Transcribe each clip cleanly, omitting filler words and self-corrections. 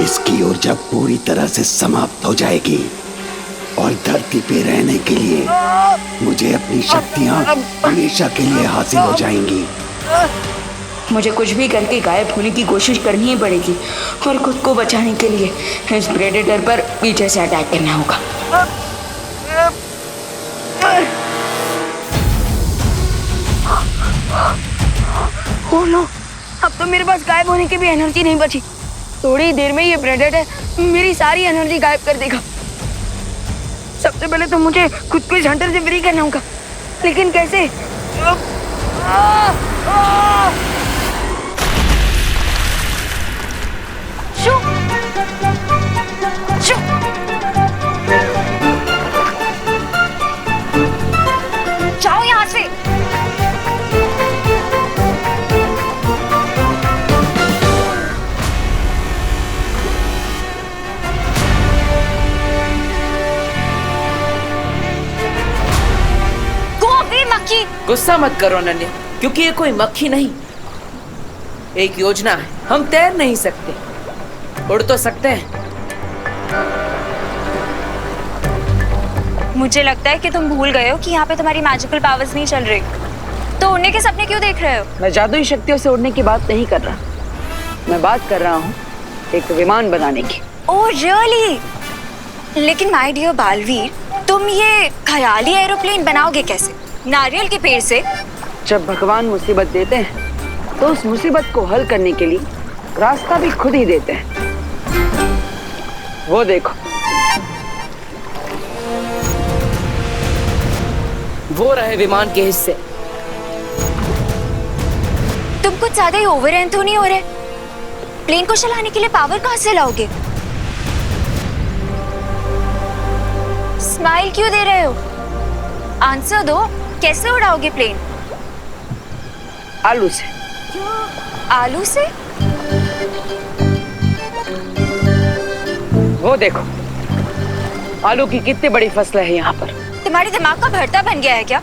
इसकी ऊर्जा पूरी तरह से समाप्त हो जाएगी और धरती पे रहने के लिए मुझे अपनी शक्तियाँ हमेशा के लिए हासिल हो जाएंगी। मुझे कुछ भी करके गायब होने की कोशिश करनी ही पड़ेगी और खुद को बचाने के लिए इस प्रेडेटर पर पीछे से अटैक करना होगा। ओह नो, अब तो मेरे पास गायब होने की भी एनर्जी नहीं बची। थोड़ी देर में ये प्रेडेटर मेरी सारी एनर्जी गायब कर देगा। सबसे पहले तो मुझे खुद को इस हंटर से फ्री करना होगा, लेकिन कैसे? जाओ यहाँ से। मक्खी, गुस्सा मत करो अनन्या, क्योंकि ये कोई मक्खी नहीं, एक योजना है। हम तैर नहीं सकते, उड़ तो सकते हैं। मुझे लगता है कि तुम भूल गए हो कि यहाँ पे तुम्हारी मैजिकल पावर्स नहीं चल रही, तो उड़ने के सपने क्यों देख रहे हो? मैं जादुई शक्तियों से उड़ने की बात नहीं कर रहा, मैं बात कर रहा हूँ एक विमान बनाने की। Oh really? लेकिन माय डियर बालवीर, तुम ये ख्याली एरोप्लेन बनाओगे कैसे? नारियल के पेड़ से? जब भगवान मुसीबत देते हैं तो उस मुसीबत को हल करने के लिए रास्ता भी खुद ही देते हैं। वो देखो, वो रहे विमान के हिस्से। तुम कुछ ज्यादा ही ओवर एंड तो नहीं हो रहे? प्लेन को चलाने के लिए पावर कहाँ से लाओगे? स्माइल क्यों दे रहे हो? आंसर दो, कैसे उड़ाओगे प्लेन? आलू से। आलू से? वो देखो, आलू की कितनी बड़ी फसल है यहाँ पर। तुम्हारे दिमाग का भरता बन गया है क्या?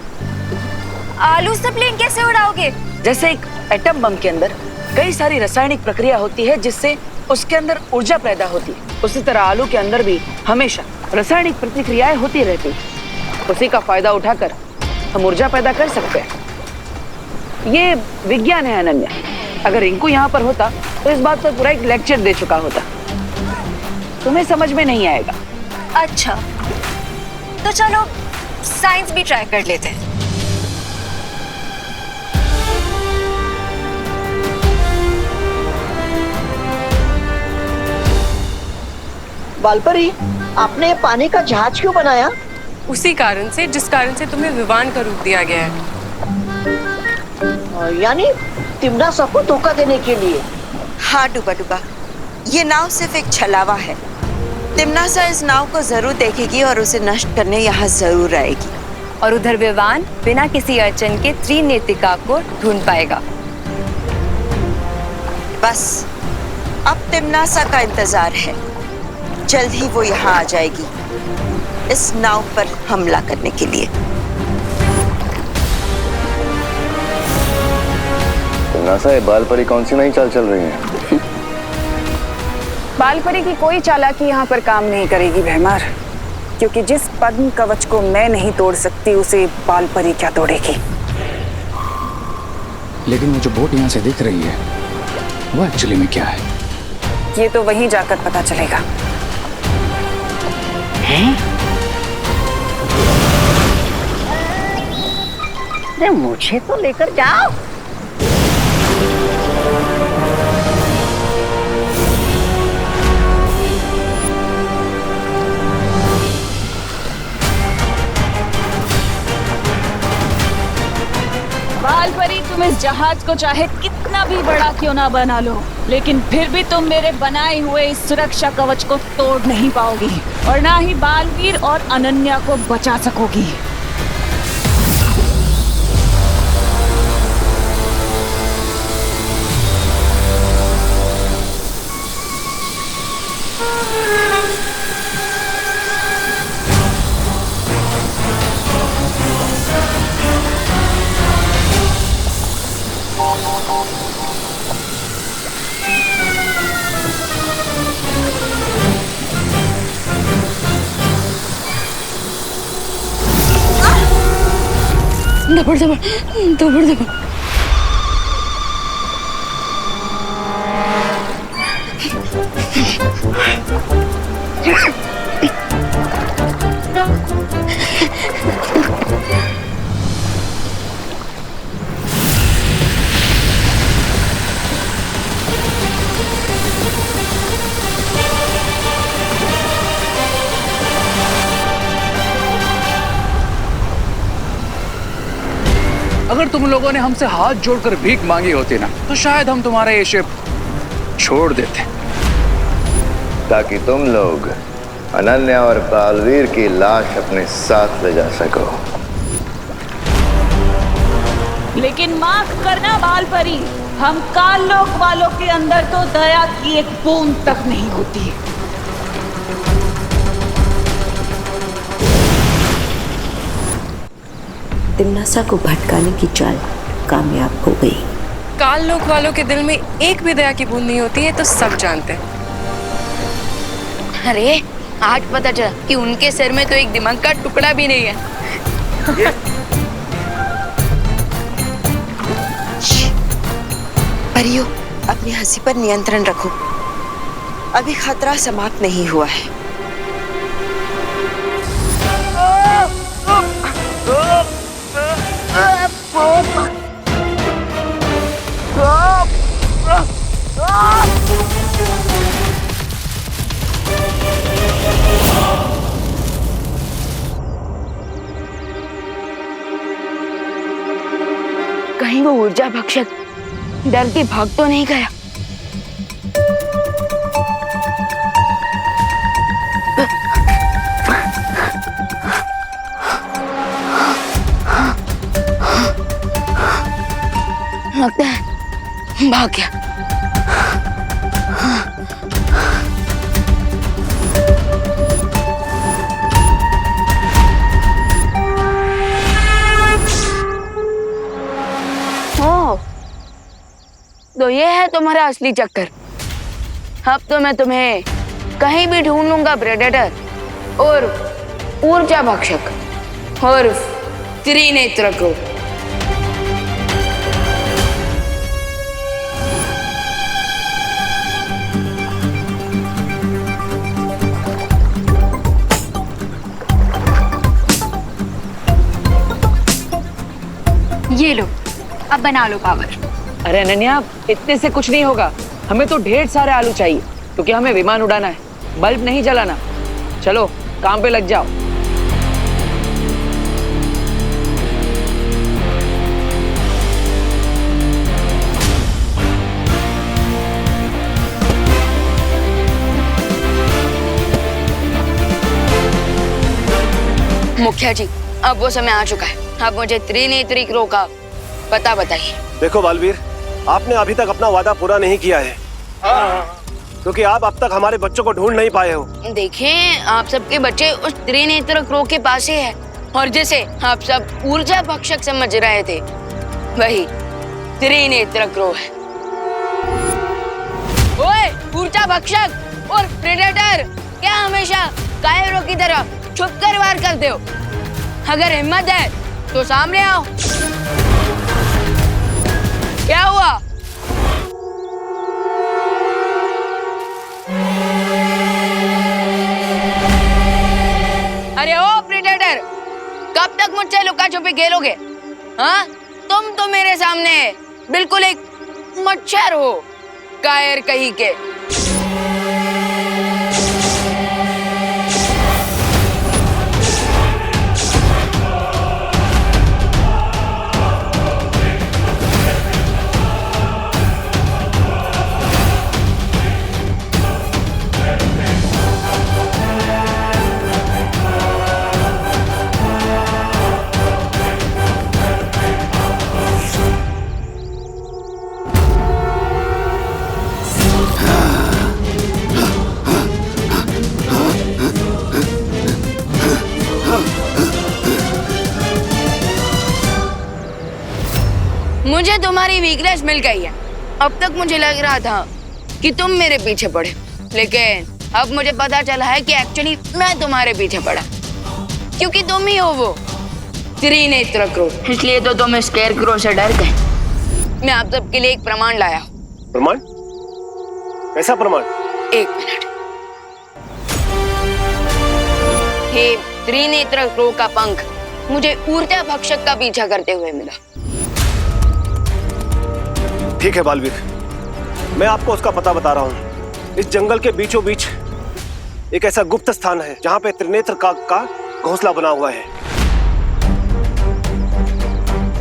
आलू से प्लेन कैसे उड़ाओगे? जैसे एक एटम बम के अंदर कई सारी रासायनिक प्रक्रिया होती है जिससे उसके अंदर ऊर्जा पैदा होती है, उसी तरह आलू के अंदर भी हमेशा रासायनिक प्रतिक्रियाएं होती रहती है। उसी का फायदा उठाकर हम ऊर्जा पैदा कर सकते हैं। ये विज्ञान है अनन्या। अगर रिंकू यहाँ पर होता तो इस बात पर पूरा एक लेक्चर दे चुका होता। तुम्हें समझ में नहीं आएगा। अच्छा, तो चलो साइंस भी ट्राई कर लेते हैं। बालपरी, आपने ये पानी का जहाज क्यों बनाया? उसी कारण से जिस कारण से तुम्हें विमान का रूप दिया गया है। यानी तिम्नासा को धोखा देने के लिए? हाँ डूबा डूबा, ये नाव सिर्फ एक छलावा है। तिम्नासा इस नाव को जरूर देखेगी और उसे नष्ट करने यहाँ जरूर आएगी। और उधर विमान बिना किसी अड़चन के त्रिनेत्रिका को ढूंढ पाएगा। बस अब तिम्नासा का इंतजार है, जल्द ही वो यहाँ आ जाएगी इस नाव पर हमला करने के लिए। तिम्नासा, ये बालपरी कौन सी नई चाल चल रही है? बालपरी की कोई चालाकी यहाँ पर काम नहीं करेगी भैमार, क्योंकि जिस पद्म कवच को मैं नहीं तोड़ सकती उसे बालपरी क्या तोड़ेगी। लेकिन वो जो बोट यहाँ से दिख रही है वो एक्चुअली में क्या है? ये तो वहीं जाकर पता चलेगा। अरे मुझे तो लेकर जाओ। बालपरी, तुम इस जहाज को चाहे कितना भी बड़ा क्यों ना बना लो, लेकिन फिर भी तुम मेरे बनाए हुए इस सुरक्षा कवच को तोड़ नहीं पाओगी और ना ही बालवीर और अनन्या को बचा सकोगी। दबड़ दबड़ दबड़ दबड़। अगर तुम लोगों ने हमसे हाथ जोड़कर भीख मांगी होती ना, तो शायद हम तुम्हारा ये शिप छोड़ देते, ताकि तुम लोग अनन्या और बालवीर की लाश अपने साथ ले जा सको। लेकिन माफ करना बालपरी, हम काललोक वालों के अंदर तो दया की एक बूंद तक नहीं होती। तिम्नासा को भटकाने की चाल कामयाब हो गई। काललोक वालों के दिल में एक भी दया की बूंद नहीं होती है, तो सब जानते हैं। अरे आज पता चला कि उनके सिर में तो एक दिमाग का टुकड़ा भी नहीं है। परियो, अपनी हंसी पर नियंत्रण रखो। अभी खतरा समाप्त नहीं हुआ है। कहीं वो ऊर्जा भक्षक डर के भाग तो नहीं गया। लगता है भाग गया। तो ये है तुम्हारा असली चक्कर। अब तो मैं तुम्हें कहीं भी ढूंढ लूंगा, प्रेडेटर और ऊर्जा भक्षक और त्रिनेत्र को। ये लो, अब बना लो पावर। अरे अनन्या, इतने से कुछ नहीं होगा। हमें तो ढेर सारे आलू चाहिए, क्योंकि हमें विमान उड़ाना है, बल्ब नहीं जलाना। चलो काम पे लग जाओ। मुखिया जी, अब वो समय आ चुका है। अब मुझे त्रिनेत्री का पता बताइए। देखो बालवीर, आपने अभी तक अपना वादा पूरा नहीं किया है, क्योंकि आप अब तक हमारे बच्चों को ढूंढ नहीं पाए हो। देखें, आप सबके बच्चे उस त्रिनेत्र क्रो के पास ही है, और जिसे आप सब ऊर्जा भक्षक समझ रहे थे, वही त्रिनेत्र क्रो है। ओए ऊर्जा भक्षक और प्रेडेटर, क्या हमेशा कायरों की तरह छुपकर वार करते हो? अगर हिम्मत है तो सामने आओ। क्या हुआ? अरे ओ प्रेडेटर, कब तक मुझसे लुका छुपी खेलोगे? हाँ, तुम तो मेरे सामने बिल्कुल एक मच्छर हो, कायर कहीं के। मुझे तुम्हारी वीकनेस मिल गई है। अब तक मुझे लग रहा था कि तुम मेरे पीछे पड़े, लेकिन अब मुझे पता चला है कि एक्चुअली मैं तुम्हारे पीछे पड़ा, क्योंकि तुम ही हो वो त्रिनेत्र क्रोध, इसलिए तो तुम स्केयर क्रो से डर गए। मैं आप सबके लिए एक प्रमाण लाया हूँ। प्रमाण? कैसा प्रमाण? एक मिनट। ये त्रिनेत्र क्रो का पंख मुझे ऊर्जा भक्षक का पीछा करते हुए मिला। ठीक है बालवीर, मैं आपको उसका पता बता रहा हूँ। इस जंगल के बीचों बीच एक ऐसा गुप्त स्थान है जहाँ पे त्रिनेत्र काग का घोंसला बना हुआ है।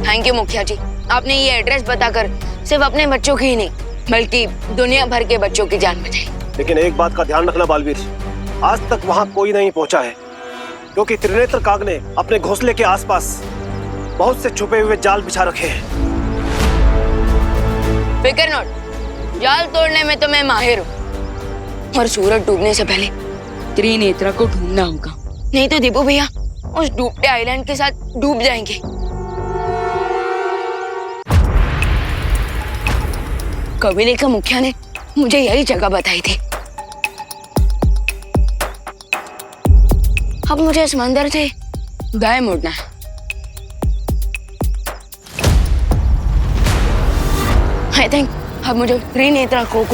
थैंक यू मुखिया जी, आपने ये एड्रेस बताकर सिर्फ अपने बच्चों की ही नहीं बल्कि दुनिया भर के बच्चों की जान बचाई। लेकिन एक बात का ध्यान रखना बालवीर, आज तक वहाँ कोई नहीं पहुँचा है क्योंकि त्रिनेत्र काग ने अपने घोंसले के आसपास बहुत से छुपे हुए जाल बिछा रखे हैं। फिकर नॉट, जाल तोड़ने में तो मैं माहिर हूँ और सूरज डूबने से पहले त्रिनेत्र को ढूंढना होगा, नहीं तो दीपू भैया उस डूबते आइलैंड के साथ डूब जाएंगे। कबीले का मुखिया ने मुझे यही जगह बताई थी। अब मुझे इस मंदिर से दाएं मुड़ना है। आई थिंक अब मुझे त्रिनेत्र को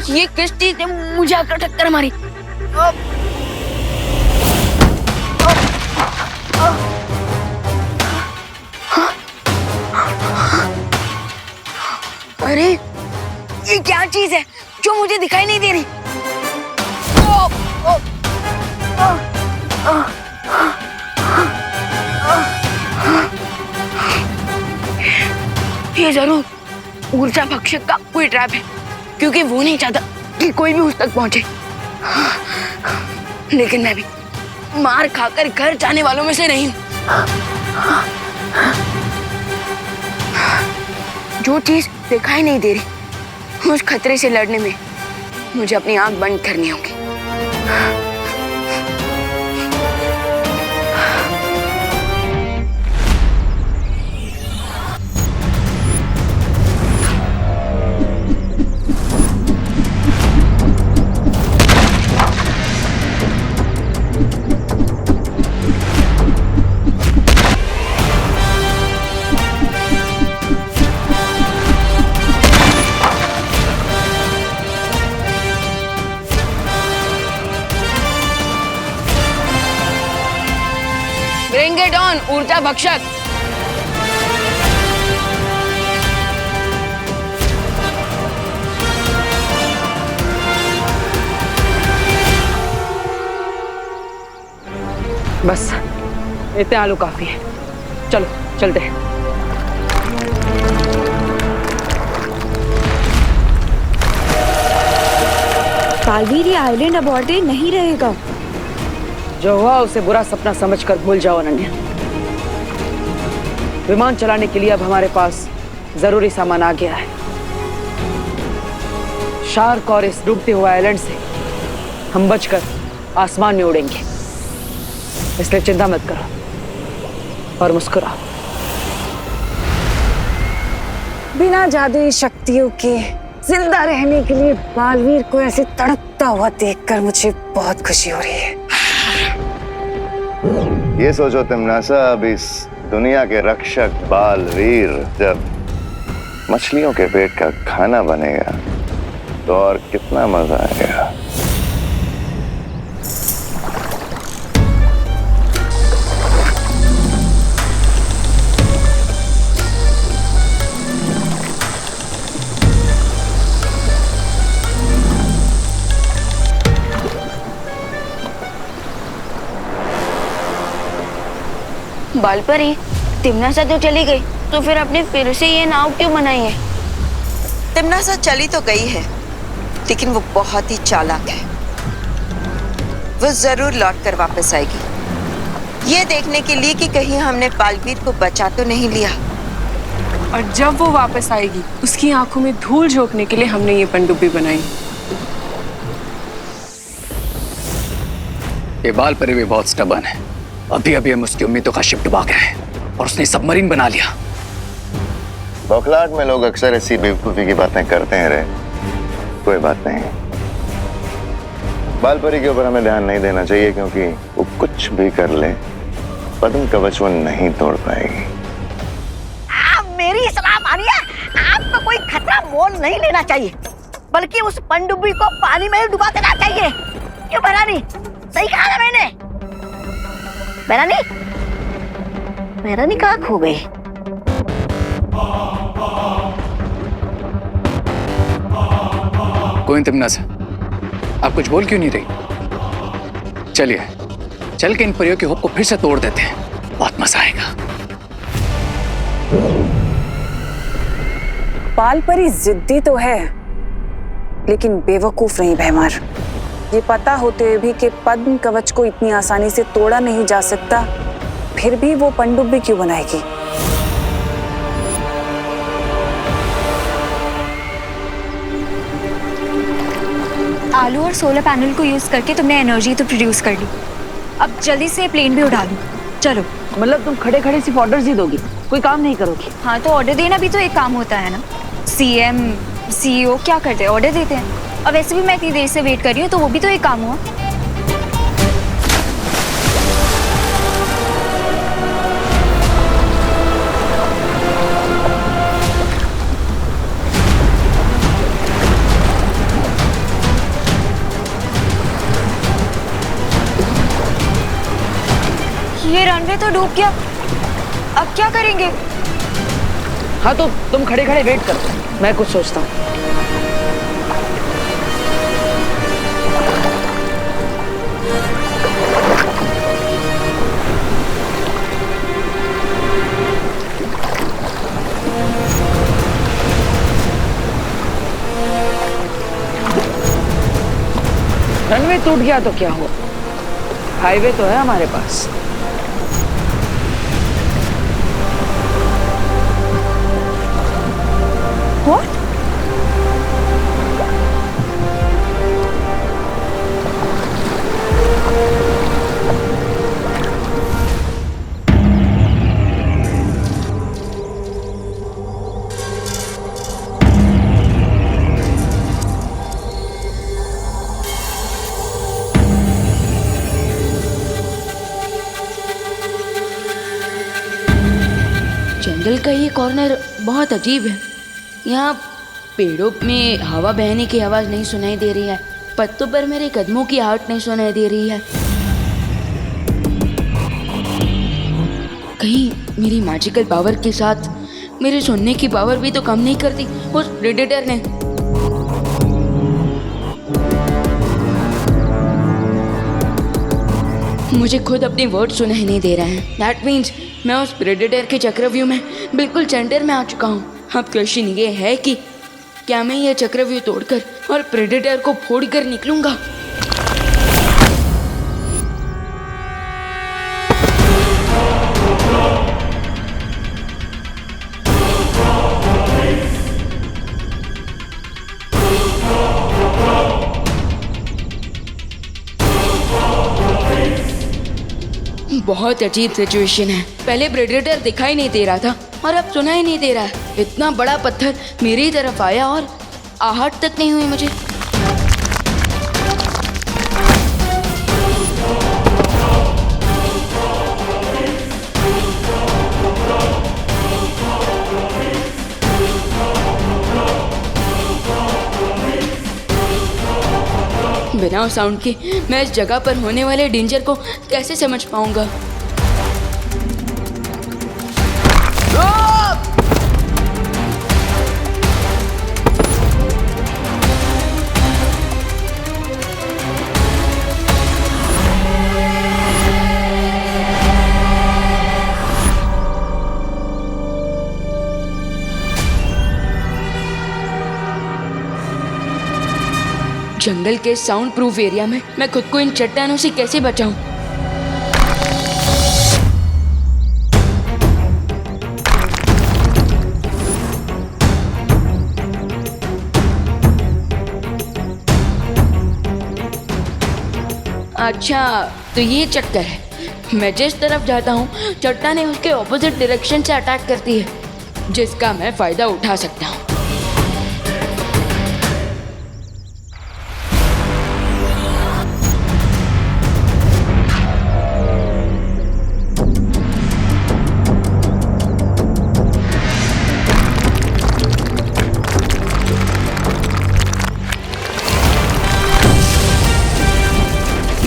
ये किश्ती ने मुझे आकर टक्कर मारी। अरे ये क्या चीज है जो मुझे दिखाई नहीं दे रही? ये जरूर ऊर्जा भक्षक का कोई ट्रैप है क्योंकि वो नहीं चाहता कि कोई भी उस तक पहुंचे। लेकिन मैं भी मार खाकर घर जाने वालों में से नहीं हूं। जो चीज दिखाई नहीं दे रही उस खतरे से लड़ने में मुझे अपनी आंख बंद करनी होगी। Bring it on, ऊर्जा भक्षक। बस इतने आलू काफी है, चलो चलते हैं। बालवीर, ये आइलैंड अबॉर्डेड नहीं रहेगा। जो हुआ उसे बुरा सपना समझकर भूल जाओ अनन्या। विमान चलाने के लिए अब हमारे पास जरूरी सामान आ गया है। शार्क और इस डूबते हुए आइलैंड से हम बचकर आसमान में उड़ेंगे, इसलिए चिंता मत करो और मुस्कुराओ। बिना जादुई शक्तियों के जिंदा रहने के लिए बालवीर को ऐसे तड़पता हुआ देखकर मुझे बहुत खुशी हो रही है। ये सोचो तिमनासा, अब इस दुनिया के रक्षक बालवीर जब मछलियों के पेट का खाना बनेगा तो और कितना मजा आएगा। बालपरी, तिमनासा तो चली गई, तो फिर आपने फिर से ये नाव क्यों बनाई है? तिमनासा चली तो गई है, लेकिन वो बहुत ही चालाक है। वो जरूर लौट कर वापस आएगी, ये देखने के लिए कि कहीं हमने बालवीर को बचा तो नहीं लिया। और जब वो वापस आएगी, उसकी आंखों में धूल झोंकने के लिए हमने ये पनडुब्बी बनाई। ये बालपरी भी बहुत स्टबर्न है। अभी अभी हम उसकी उम्मीदों का शिप डुबा गए हैं। और उसने सबमरीन बना लिया। बौखलाहट में लोग अक्सर ऐसी बेवकूफी की बातें करते हैं रे। कोई बात नहीं, बालपरी के ऊपर हमें ध्यान नहीं देना चाहिए, क्योंकि वो कुछ भी कर ले पद्म कवच वो नहीं तोड़ पाएगी। मेरी सलाह मानिए, आपको कोई खतरा मोल नहीं लेना चाहिए, बल्कि उस पनडुब्बी को पानी में डुबा देना चाहिए। क्यों भैरानी, सही कहा ना मैंने? भैरानी, भैरानी कहाँ खो गई? कोई तिमना सा, आप कुछ बोल क्यों नहीं रही? चलिए चल के इन परियों के हुक को फिर से तोड़ देते हैं, बहुत मजा आएगा। बालपरी जिद्दी तो है, लेकिन बेवकूफ नहीं भैमार। ये पता होते हुए भी कि पद्म कवच को इतनी आसानी से तोड़ा नहीं जा सकता, फिर भी वो पनडुब्बी क्यों बनाएगी? आलू और सोलर पैनल को यूज करके तुमने एनर्जी तो प्रोड्यूस कर ली, अब जल्दी से प्लेन भी उड़ा दो। चलो। मतलब तुम खड़े खड़े सिर्फ ऑर्डर्स ही दोगी, कोई काम नहीं करोगी? हाँ, तो ऑर्डर देना भी तो एक काम होता है ना। सीएम सीईओ क्या करते हैं? ऑर्डर देते हैं। और वैसे भी मैं इतनी देर से वेट कर रही हूँ, तो वो भी तो एक काम हुआ। ये रनवे तो डूब गया, अब क्या करेंगे? हाँ, तो तुम खड़े खड़े वेट करो, मैं कुछ सोचता हूँ। रनवे टूट गया तो क्या हुआ, हाईवे तो है हमारे पास। What? जंगल का ये कॉर्नर बहुत अजीब है। यहाँ पेड़ों में हवा बहने की आवाज़ नहीं सुनाई दे रही है, पत्तों पर मेरे कदमों की आहट नहीं सुनाई दे रही है। कहीं मेरी मैजिकल पावर के साथ मेरे सुनने की पावर भी तो कम नहीं करती उस प्रेडेटर ने। मुझे खुद अपनी वर्ड सुनाई नहीं दे रहे हैं। दैट मीन्स मैं उस प्रेडेटर के चक्रव्यूह में बिल्कुल सेंटर में आ चुका हूँ। अब क्वेश्चन ये है कि क्या मैं ये चक्रव्यूह तोड़कर और प्रेडेटर को फोड़कर निकलूंगा? बहुत अजीब सिचुएशन है। पहले प्रेडेटर दिखाई नहीं दे रहा था और अब सुनाई नहीं दे रहा है। इतना बड़ा पत्थर मेरी तरफ आया और आहट तक नहीं हुई मुझे। बिना साउंड के मैं इस जगह पर होने वाले डेंजर को कैसे समझ पाऊंगा? जंगल के साउंड प्रूफ एरिया में मैं खुद को इन चट्टानों से कैसे बचाऊं? अच्छा, तो ये चक्कर है। मैं जिस तरफ जाता हूँ चट्टानें उसके ऑपोजिट डायरेक्शन से अटैक करती है, जिसका मैं फायदा उठा सकता हूँ।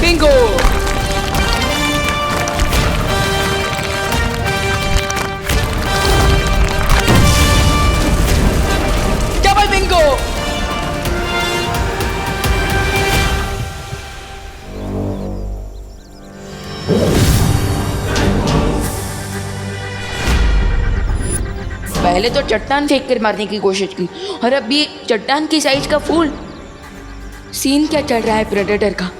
बिंगो! Double Bingo! पहले तो चट्टान फेंक कर मारने की कोशिश की और अब ये चट्टान की साइज का फूल। सीन क्या चल रहा है प्रेडेटर का?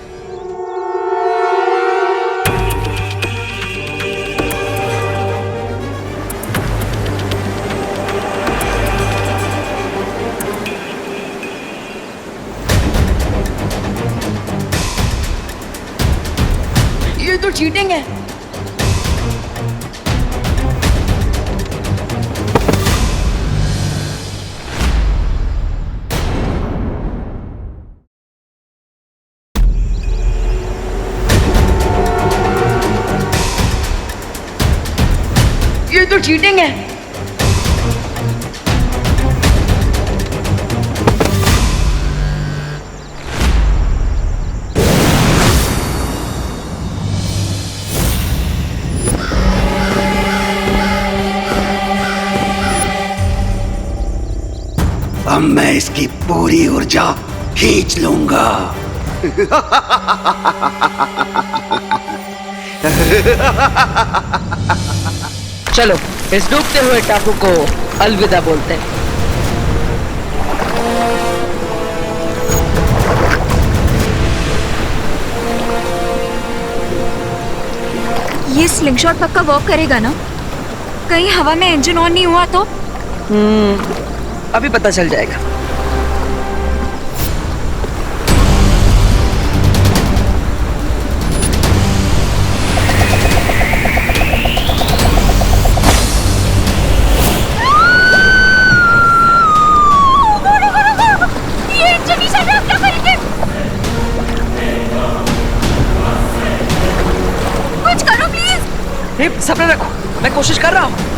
ये तो चीटिंग है। ये तो चीटिंग है। अब मैं इसकी पूरी ऊर्जा खींच लूंगा। चलो इस डूबते हुए टापू को अलविदा बोलते हैं। ये स्लिंगशॉट पक्का वर्क करेगा ना? कहीं हवा में इंजन ऑन नहीं हुआ तो? अभी पता चल जाएगा। ये इंजन ही चल रहा है, क्या करेंगे? कुछ करो प्लीज। सब्र रखो, मैं कोशिश कर रहा हूँ।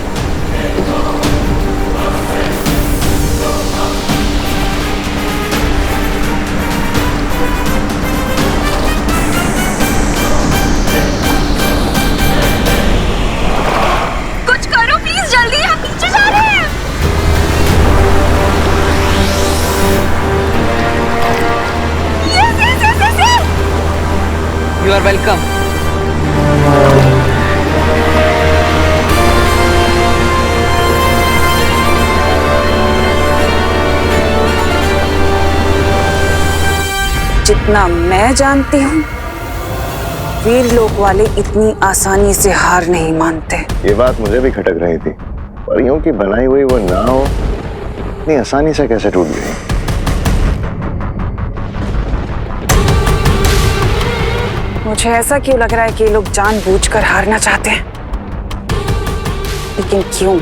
कुछ करो प्लीज, जल्दी, हम नीचे जा रहे हैं। Yes. You are welcome. जितना मैं जानती हूँ वीर लोक वाले इतनी आसानी से हार नहीं मानते। ये बात मुझे भी खटक रही थी, परियों की बनाई हुई वो नाव इतनी आसानी से कैसे टूट गई। मुझे ऐसा क्यों लग रहा है कि ये लोग जानबूझकर हारना चाहते हैं, लेकिन क्यों?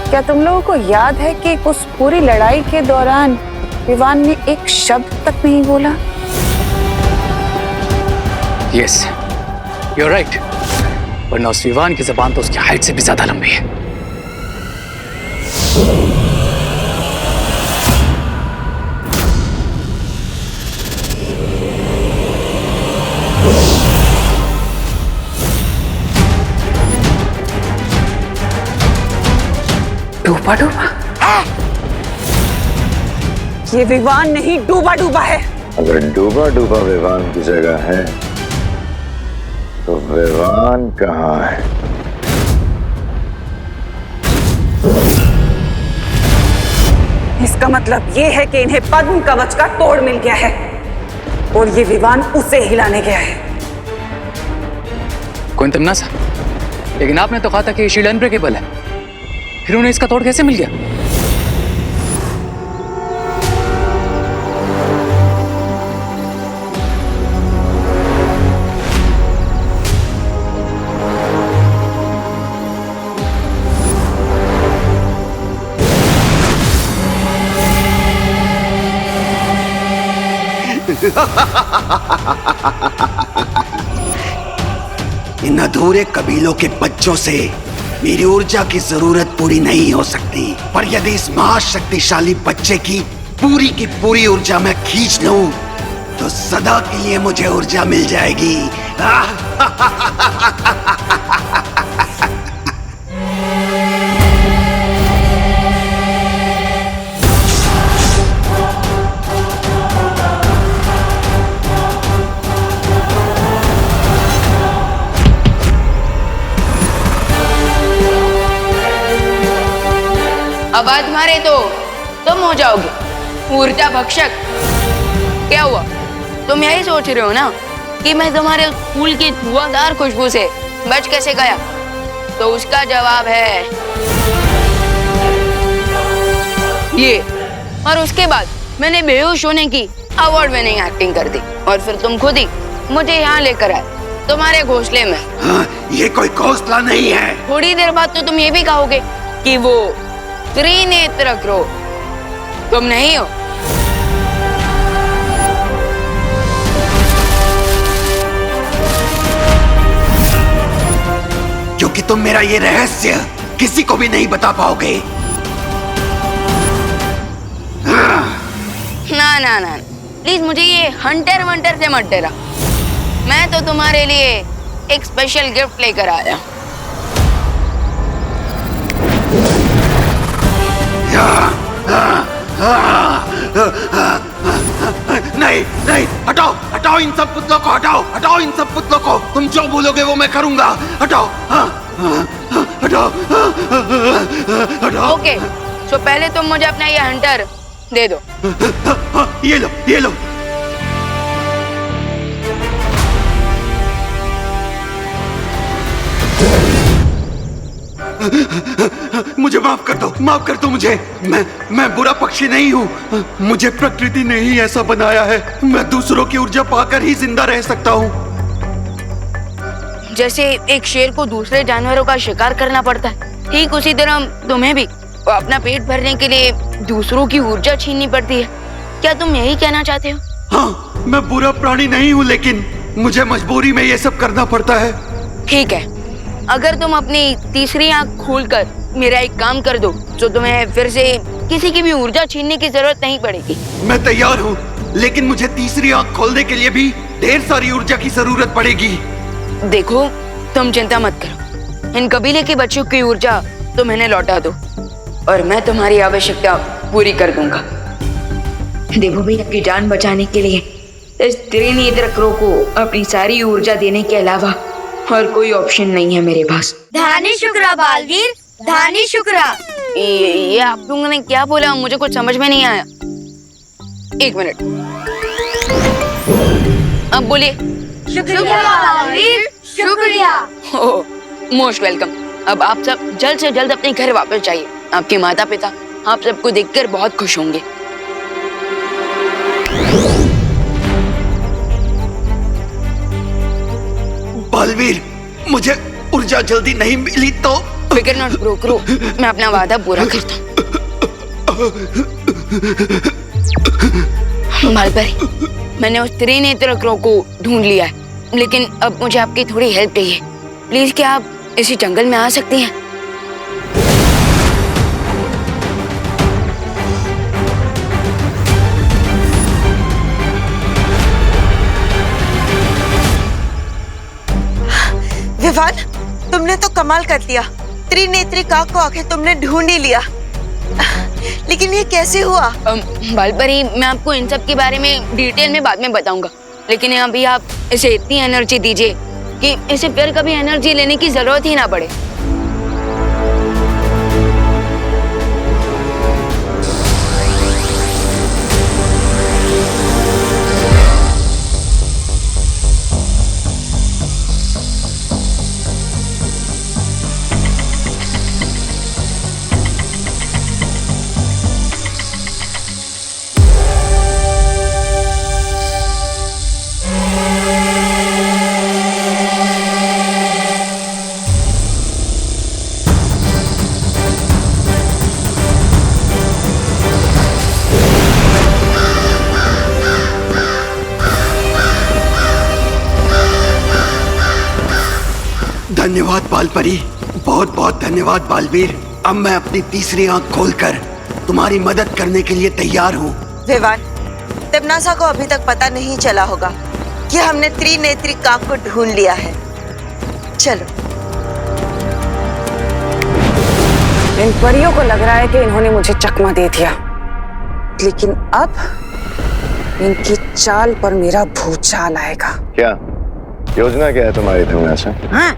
क्या तुम लोगों को याद है कि उस पूरी लड़ाई के दौरान विवान ने एक शब्द तक नहीं बोला? Yes, you are right. वरना उस विवान की जबान तो उसकी हाइट से भी ज्यादा लंबी है। डूबा डूबा? ये विवान नहीं, डूबा डूबा है। अगर डूबा डूबा विवान की जगह है तो विवान कहाँ है? इसका मतलब ये है कि इन्हें पद्म कवच का तोड़ मिल गया है और ये विवान उसे हिलाने गया है। कोई तमन्ना, लेकिन आपने तो कहा था कि ये शील्ड अनब्रेकेबल है, फिर उन्हें इसका तोड़ कैसे मिल गया? इन अधूरे कबीलों के बच्चों से मेरी ऊर्जा की जरूरत पूरी नहीं हो सकती, पर यदि इस महाशक्तिशाली बच्चे की पूरी ऊर्जा मैं खींच लूं तो सदा के लिए मुझे ऊर्जा मिल जाएगी। अब आज मारे तो तुम हो जाओगे ऊर्जा भक्षक। क्या हुआ, तुम यही सोच रहे हो ना कि मैं तुम्हारे फूल की धुआंधार खुशबू से बच कैसे गया? तो उसका जवाब है ये। और उसके बाद मैंने बेहोश होने की अवार्ड विनिंग एक्टिंग कर दी और फिर तुम खुद ही मुझे यहाँ लेकर आए तुम्हारे घोंसले में। हाँ, ये कोई घोंसला नहीं है। थोड़ी देर बाद तो तुम ये भी कहोगे कि वो त्रिनेत्र क्रो तुम नहीं हो। क्योंकि तुम मेरा ये रहस्य किसी को भी नहीं बता पाओगे। ना ना ना, प्लीज मुझे ये हंटर वंटर से मत डरा। मैं तो तुम्हारे लिए एक स्पेशल गिफ्ट लेकर आया। नहीं नहीं, हटाओ हटाओ इन सब पुतलों को, हटाओ इन सब पुतलों को। तुम जो बोलोगे वो मैं करूंगा। हटाओ हटाओ हटाओ। ओके, तो पहले तुम मुझे अपना ये हंटर दे दो। ये लो ये लो। मुझे माफ कर दो मुझे। मैं बुरा पक्षी नहीं हूँ। मुझे प्रकृति ने ही ऐसा बनाया है। मैं दूसरों की ऊर्जा पाकर ही जिंदा रह सकता हूँ। जैसे एक शेर को दूसरे जानवरों का शिकार करना पड़ता है, ठीक उसी तरह तुम्हें भी अपना पेट भरने के लिए दूसरों की ऊर्जा छीननी पड़ती है। क्या तुम यही कहना चाहते हो? हाँ, मैं बुरा प्राणी नहीं हूँ, लेकिन मुझे मजबूरी में ये सब करना पड़ता है। ठीक है, अगर तुम अपनी तीसरी आंख खोलकर मेरा एक काम कर दो तो तुम्हें फिर से किसी की भी ऊर्जा छीनने की जरूरत नहीं पड़ेगी। मैं तैयार हूँ, लेकिन मुझे तीसरी आंख खोलने के लिए भी ढेर सारी ऊर्जा की जरूरत पड़ेगी। देखो, तुम चिंता मत करो। इन कबीले के बच्चों की ऊर्जा तुम इन्हें लौटा दो और मैं तुम्हारी आवश्यकता पूरी कर दूंगा। देवो भैया की जान बचाने के लिए इस त्रिनेत्र क्रो को अपनी सारी ऊर्जा देने के अलावा और कोई ऑप्शन नहीं है मेरे पास। धानी शुक्रा बालवीर, धानी शुक्रा। ये आप लोगों ने क्या बोला? मुझे कुछ समझ में नहीं आया। एक मिनट, अब बोलिए। शुक्रिया बालवीर, शुक्रिया। Most welcome. अब आप सब जल्द से जल्द अपने घर वापस जाइए। आपके माता पिता आप सबको देखकर बहुत खुश होंगे। बालवीर, मुझे ऊर्जा जल्दी नहीं मिली तो फिकर नॉट ब्रो करो, मैं अपना वादा पूरा करता हूँ। बालपरी, मैंने उस त्रिनेत्र क्रो को ढूंढ लिया है, लेकिन अब मुझे आपकी थोड़ी हेल्प चाहिए। प्लीज क्या आप इसी जंगल में आ सकती हैं? विवान, तुमने तो कमाल कर दिया। त्रिनेत्री काक को आखिर तुमने ढूंढ ही लिया। लेकिन ये कैसे हुआ? बालपरी, मैं आपको इन सब के बारे में डिटेल में बाद में बताऊंगा, लेकिन अभी आप इसे इतनी एनर्जी दीजिए कि इसे फिर कभी एनर्जी लेने की जरूरत ही ना पड़े। धन्यवाद बालपरी, बहुत बहुत धन्यवाद बालवीर। अब मैं अपनी तीसरी आंख खोलकर तुम्हारी मदद करने के लिए तैयार हूँ। विवान, तिमनासा को अभी तक पता नहीं चला होगा कि हमने त्रिनेत्री काक को ढूंढ लिया है। चलो। इन परियों को लग रहा है कि इन्होंने मुझे चकमा दे दिया, लेकिन अब इनकी चाल पर मेरा भूचाल आएगा। क्या योजना क्या है तुम्हारी तिमनासा? हाँ,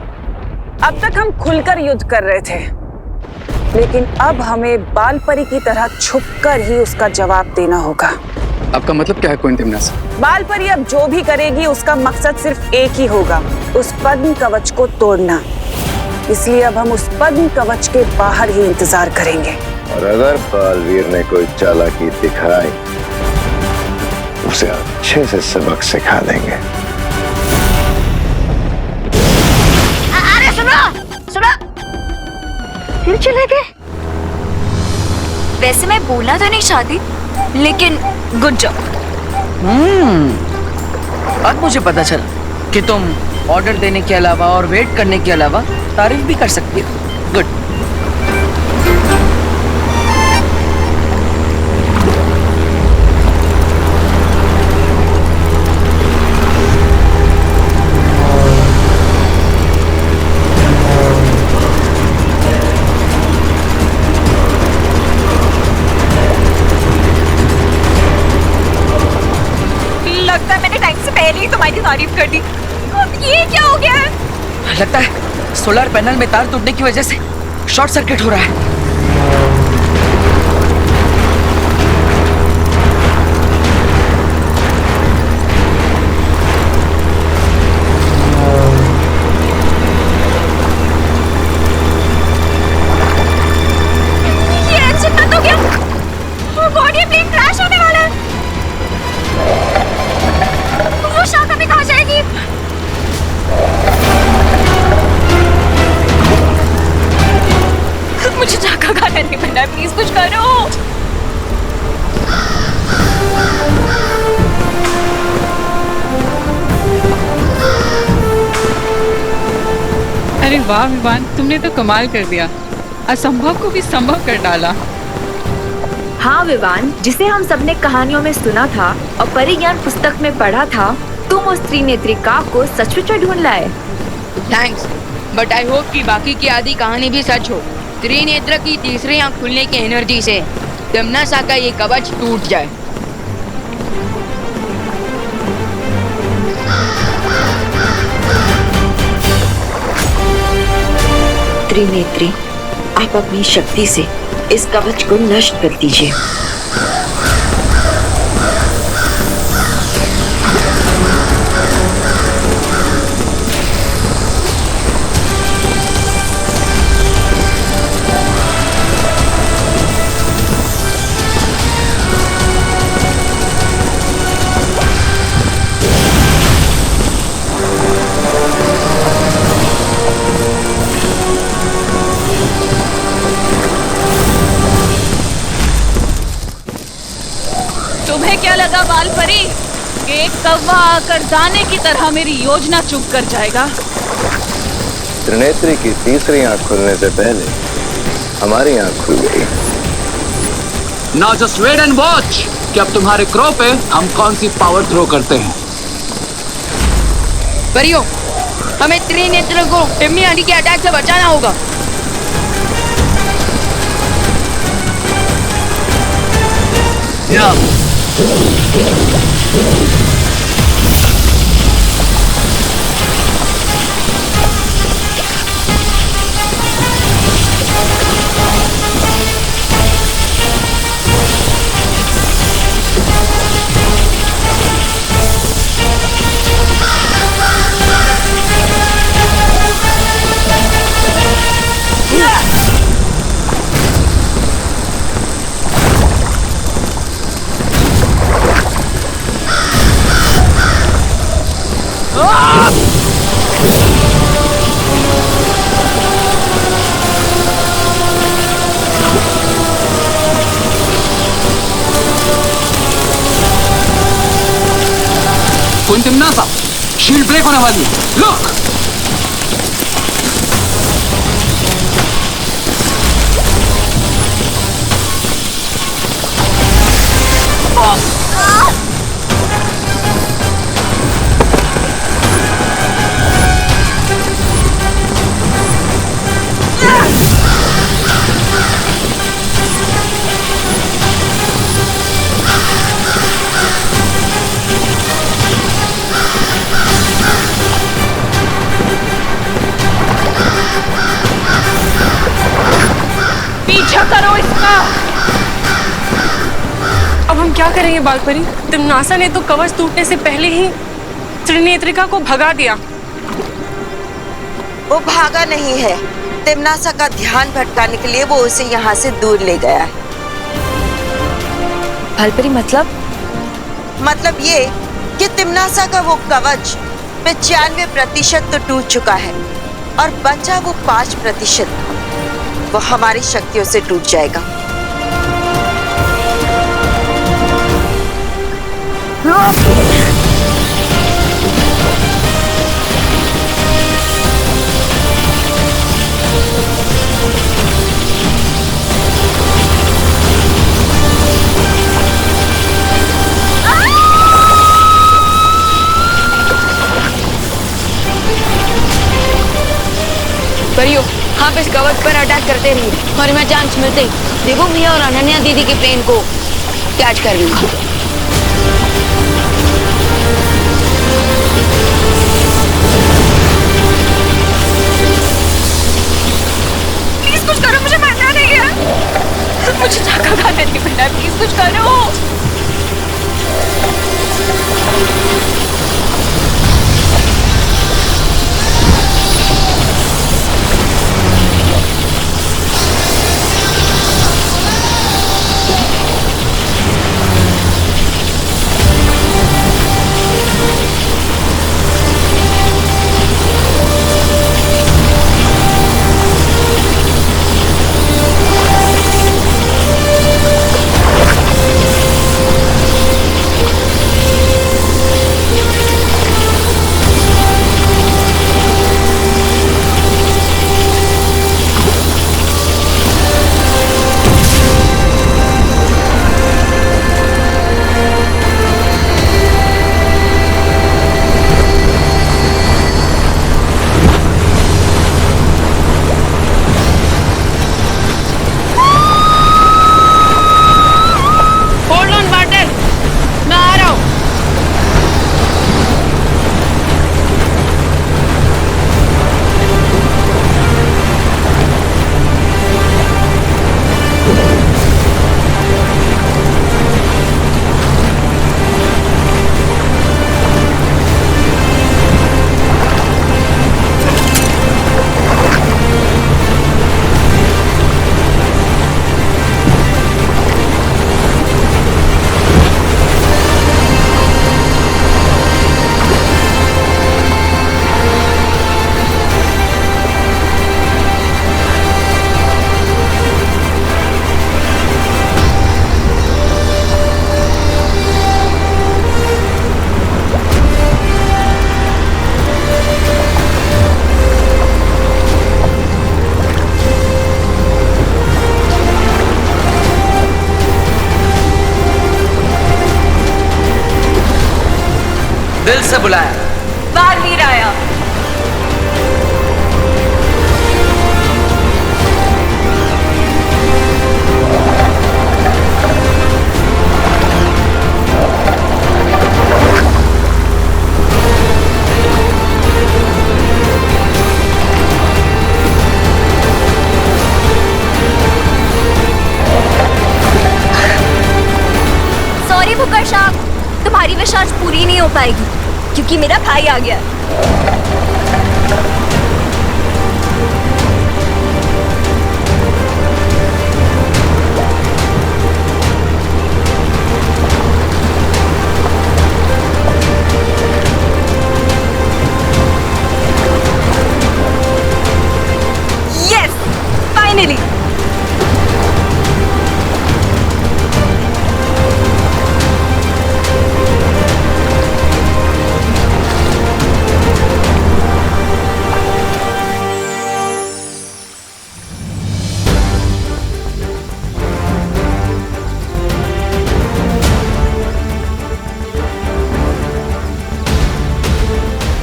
अब तक हम खुलकर युद्ध कर रहे थे, लेकिन अब हमें बालपरी की तरह छुपकर ही उसका जवाब देना होगा। आपका मतलब क्या है क्वीन तिमनासा? बालपरी अब जो भी करेगी उसका मकसद सिर्फ एक ही होगा, उस पद्म कवच को तोड़ना। इसलिए अब हम उस पद्म कवच के बाहर ही इंतजार करेंगे। और अगर बालवीर ने कोई चालाकी दिखाई, उसे अच्छे से सबक सिखा देंगे। अरे सुनो, फिर चले गए। वैसे मैं बोलना तो नहीं चाहती, लेकिन गुड जॉब। अब मुझे पता चला कि तुम ऑर्डर देने के अलावा और वेट करने के अलावा तारीफ भी कर सकती हो। गुड। लगता है मैंने टाइम से पहले ही तुम्हारी तारीफ कर दी। अब ये क्या हो गया है? लगता है सोलर पैनल में तार टूटने की वजह से शॉर्ट सर्किट हो रहा है। ये इंजन बंद हो गया। बॉडी प्लेन क्रैश होने वाला है। वो शाखा में कहाँ जाएगी? मुझे झाका खाना नहीं बनना, प्लीज कुछ करो। अरे वाह विवान, तुमने तो कमाल कर दिया, असंभव को भी संभव कर डाला। हाँ विवान, जिसे हम सबने कहानियों में सुना था और परिज्ञान पुस्तक में पढ़ा था, तुम उस त्रिनेत्री काक को सचमुच ढूंढ लाए। थैंक्स, बट आई होप कि बाकी की आधी कहानी भी सच हो। त्रिनेत्र की तीसरी आंख खुलने की एनर्जी से तिमनासा का ये कवच टूट जाए। त्रिनेत्री, आप अपनी शक्ति से इस कवच को नष्ट कर दीजिए। तुम्हें क्या लगा बालपरी कि एक कौवा आकर दाने की तरह मेरी योजना चुप कर जाएगा? त्रिनेत्री की तीसरी आंख खुलने से पहले हमारी आंख खुल गई। Now just wait and watch कि अब तुम्हारे क्रो पे हम कौन सी पावर थ्रो करते हैं। परियो, हमें त्रिनेत्र को टिम्मी आंटी के अटैक से बचाना होगा। क्वीन तिमनासा, शील्ड ब्रेक होने वाली है। लुक! पीछा करो इसका। अब हम क्या करेंगे बालपरी? तिम्नासा ने तो कवच टूटने से पहले ही त्रिनेत्रिका को भगा दिया। वो भागा नहीं है, तिम्नासा का ध्यान भटकाने के लिए वो उसे यहाँ से दूर ले गया है। भालपरी मतलब ये कि तिम्नासा का वो कवच 95% तो टूट चुका है और बचा वो 5%, वो हमारी शक्तियों से टूट जाएगा। परियो, आप इस कवच पर अटैक करते रहिए और मैं चांस मिलते ही देवो मिया और अनन्या दीदी के प्लेन को कैच कर लूंगा। प्लीज कुछ करो, मुझे मरना नहीं है। मुझे धक्का खाने नहीं मिलना, प्लीज कुछ करो। दिल से बुलाया। बालवीर आया। सॉरी बुकर शाह, तुम्हारी विश आज पूरी नहीं हो पाएगी क्योंकि मेरा भाई आ गया। Yes, finally.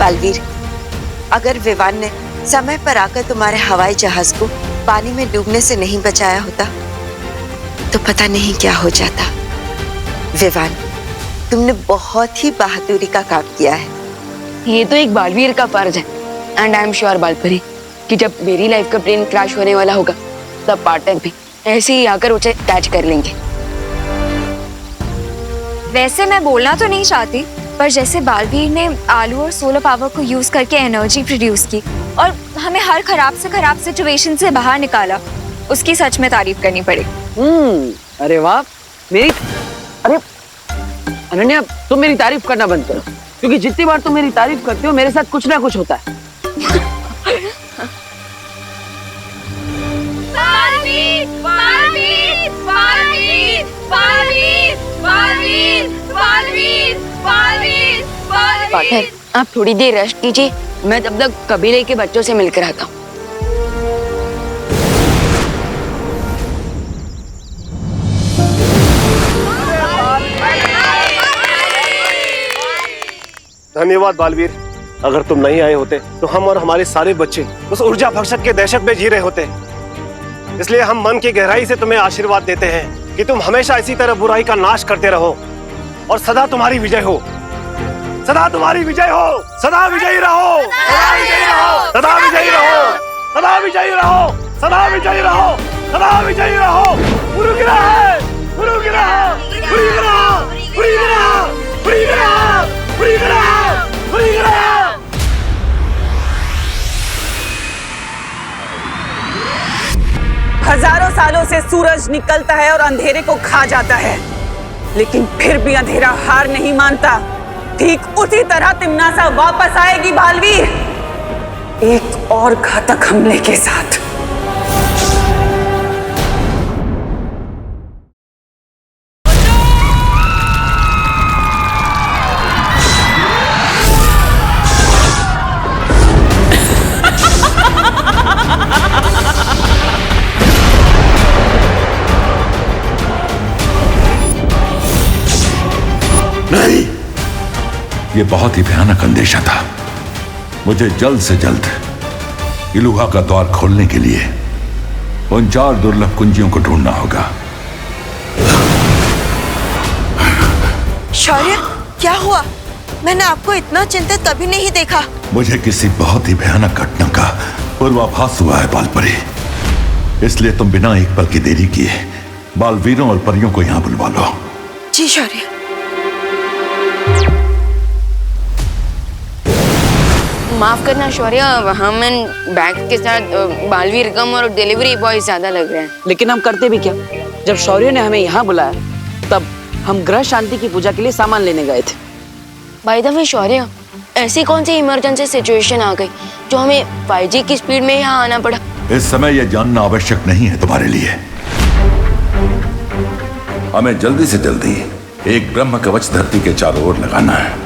बालवीर, अगर विवान ने समय पर आकर तुम्हारे हवाई जहाज को पानी में डूबने से नहीं बचाया होता तो पता नहीं क्या हो जाता। विवान, तुमने बहुत ही बहादुरी का काम किया है। ये तो एक बालवीर का फर्ज है। एंड आई एम श्योर बालपरी कि जब मेरी लाइफ का प्लेन क्रैश होने वाला होगा तब पार्टनर भी ऐसे ही आकर उसे कैच कर लेंगे। वैसे मैं बोलना तो नहीं चाहती, पर जैसे बालवीर ने आलू और सोलर पावर को यूज करके एनर्जी प्रोड्यूस की और हमें हर खराब से खराब सिचुएशन से बाहर निकाला, उसकी सच में तारीफ करनी पड़ेगी। अरे वाह, अरे अनन्या, तुम मेरी तारीफ करना बंद करो, क्योंकि जितनी बार तुम मेरी तारीफ करते हो मेरे साथ कुछ ना कुछ होता है। पार्टनर, आप थोड़ी देर रेस्ट कीजिए, मैं तब तक कबीले के बच्चों से मिलकर आता हूँ। धन्यवाद बालवीर, अगर तुम नहीं आए होते तो हम और हमारे सारे बच्चे उस ऊर्जा भक्षक के दहशत में जी रहे होते। इसलिए हम मन की गहराई से तुम्हें आशीर्वाद देते हैं कि तुम हमेशा इसी तरह बुराई का नाश करते रहो और सदा तुम्हारी विजय हो। सदा तुम्हारी विजय हो, सदा विजयी रहो, सदा विजयी रहो, सदा विजयी रहो, सदा विजयी रहो, सदा विजयी रहो, सदा विजयी रहो। गुरु गिरा है, गुरु गिरा, गुरु गिरा, गुरु गिरा, गुरु गिरा, गुरु गिरा, गुरु गिरा। हजारों सालों से सूरज निकलता है और अंधेरे को खा जाता है, लेकिन फिर भी अंधेरा हार नहीं मानता। ठीक उसी तरह तिम्नासा वापस आएगी बालवीर, एक और घातक हमले के साथ। नहीं, ये बहुत ही भयानक अंदेशा था। मुझे जल्द से जल्द इलुहा का द्वार खोलने के लिए उन 4 दुर्लभ कुंजियों को ढूंढना होगा। शौर्य, क्या हुआ? मैंने आपको इतना चिंतित कभी नहीं देखा। मुझे किसी बहुत ही भयानक घटना का पूर्वाभास हुआ है बालपरी, इसलिए तुम बिना एक पल की देरी किए बालवीरों और परियों को यहाँ बुलवा लो। जी शौर्य। माफ करना शौर्य, हम बैग के साथ बालवीर कम और डिलीवरी बॉय ज्यादा लग रहे हैं। लेकिन हम करते भी क्या? जब शौर्य ने हमें यहाँ बुलाया तब हम ग्रह शांति की पूजा के लिए सामान लेने गए थे। बाय द वे शौर्य, ऐसी कौन सी इमरजेंसी सिचुएशन आ गई जो हमें 5G की स्पीड में यहाँ आना पड़ा? इस समय यह जानना आवश्यक नहीं है तुम्हारे लिए। हमें जल्दी से जल्दी एक ब्रह्म कवच धरती के चारों ओर लगाना है।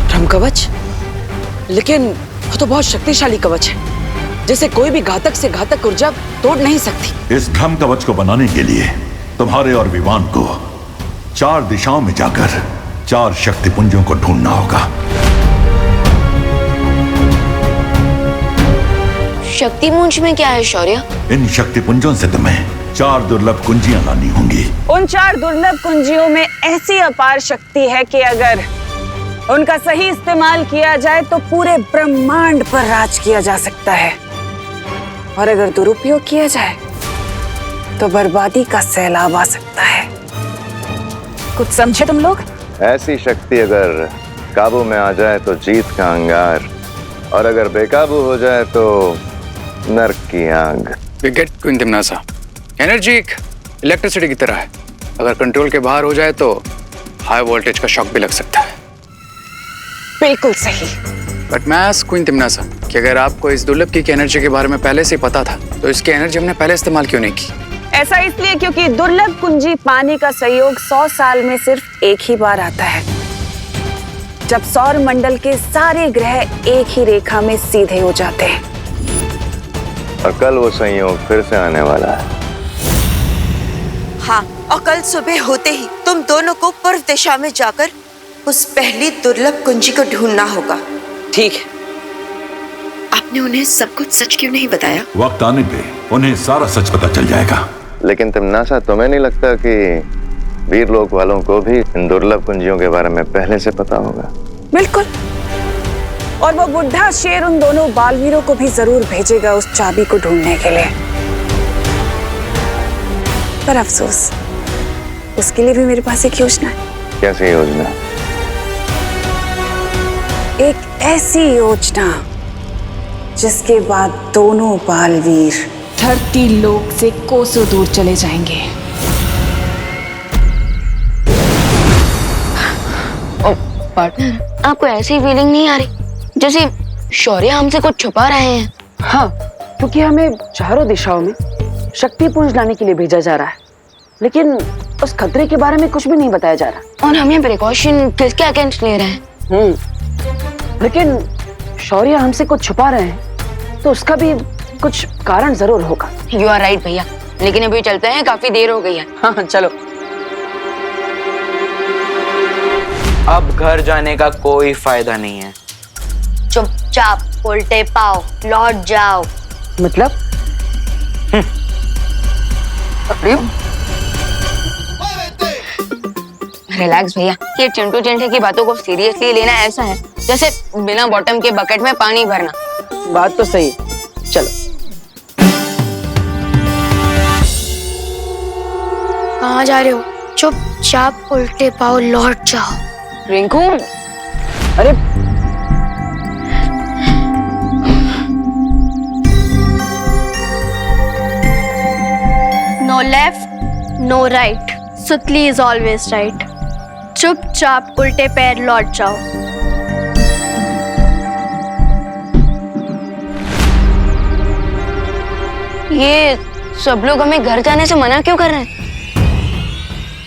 ब्रह्म कवच? लेकिन वो तो बहुत शक्तिशाली कवच है, जिसे कोई भी घातक से घातक ऊर्जा तोड़ नहीं सकती। इस ब्रह्म कवच को बनाने के लिए तुम्हारे और विवान को 4 दिशाओं में जाकर 4 शक्तिपुंजों को ढूंढना होगा। शक्तिपुंज में क्या है शौर्य? इन शक्तिपुंजों से तुम्हें 4 दुर्लभ कुंजियां लानी होंगी। उन 4 दुर्लभ कुंजियों में ऐसी अपार शक्ति है कि अगर उनका सही इस्तेमाल किया जाए तो पूरे ब्रह्मांड पर राज किया जा सकता है, और अगर दुरुपयोग किया जाए तो बर्बादी का सैलाब आ सकता है। कुछ समझे तुम लोग? ऐसी शक्ति अगर काबू में आ जाए तो जीत का अंगार, और अगर बेकाबू हो जाए तो नर्क की आग। विकेट क्वीन तिम्नासा, एनर्जी एक इलेक्ट्रिसिटी की तरह है। अगर कंट्रोल के बाहर हो जाए तो हाई वोल्टेज का शॉक भी लग सकता है। बिल्कुल सही। बट मैं आस्क क्वीन तिम्नासा कि अगर आपको इस दुर्लभ की एनर्जी के बारे में पहले से ही पता था तो इसकी एनर्जी हमने पहले इस्तेमाल क्यों नहीं की? ऐसा इसलिए क्योंकि दुर्लभ कुंजी पानी का संयोग 100 साल में सिर्फ एक ही बार आता है, जब सौर मंडल के सारे ग्रह एक ही रेखा में सीधे हो जाते हैं। और कल वो संयोग फिर से आने वाला है। हाँ, और कल सुबह होते ही तुम दोनों को पूर्व दिशा में जाकर उस पहली दुर्लभ कुंजी को ढूंढना होगा। ठीक है। आपने उन्हें सब कुछ सच क्यों नहीं बताया? वक्त आने पे उन्हें सारा सच पता चल जाएगा। लेकिन तिमनासा, तुम्हें नहीं लगता कि वीरलोक वालों को भी इन दुर्लभ कुंजियों के बारे में पहले से पता होगा? बिल्कुल। और वो बुढ़ा शेर उन दोनों बालवीरों को भी जरूर भेजेगा उस चाबी को ढूंढने के लिए। पर अफसोस, उसके लिए भी मेरे पास एक योजना है। कैसी योजना? एक ऐसी योजना जिसके बाद दोनों बालवीर धरती लोक से कोसों दूर चले जाएंगे। पार्टनर, आपको ऐसी फीलिंग नहीं आ रही जैसे शौर्य हमसे कुछ छुपा रहे हैं? हाँ, क्योंकि हमें चारों दिशाओं में शक्ति पुंज लाने के लिए भेजा जा रहा है, लेकिन उस खतरे के बारे में कुछ भी नहीं बताया जा रहा। और हमें प्रिकॉशन किसके अगेंस्ट ले रहे हैं? लेकिन शौर्य हमसे कुछ छुपा रहे हैं तो उसका भी कुछ कारण जरूर होगा। यू आर राइट भैया, लेकिन अभी चलते हैं, काफी देर हो गई है। हाँ चलो। अब घर जाने का कोई फायदा नहीं है। चुपचाप उल्टे पाओ लौट जाओ। मतलब? रिलैक्स भैया, ये चिंटू चिंटे की बातों को सीरियसली लेना ऐसा है जैसे बिना बॉटम के बकेट में पानी भरना। बात तो सही है, चलो। कहाँ जा रहे हो? चुपचाप उल्टे पाओ लौट जाओ। रिंकू, अरे नो लेफ्ट नो राइट, सुतली इज ऑलवेज राइट। चुपचाप उल्टे पैर लौट जाओ। ये सब लोग हमें घर जाने से मना क्यों कर रहे हैं?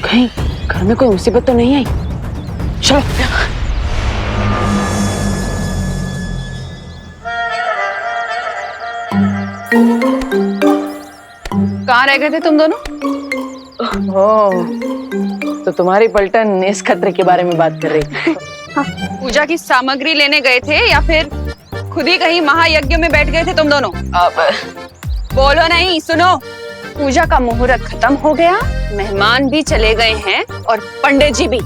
कहीं घर में कोई मुसीबत तो नहीं आई? चलो। कहाँ रह गए थे तुम दोनों? तो तुम्हारी पलटन इस खतरे के बारे में बात कर रही थी। पूजा की सामग्री लेने गए थे या फिर खुद ही कहीं महायज्ञ में बैठ गए थे तुम दोनों? बोलो नहीं, सुनो। पूजा का मुहूर्त खत्म हो गया, मेहमान भी चले गए हैं और पंडित जी भी।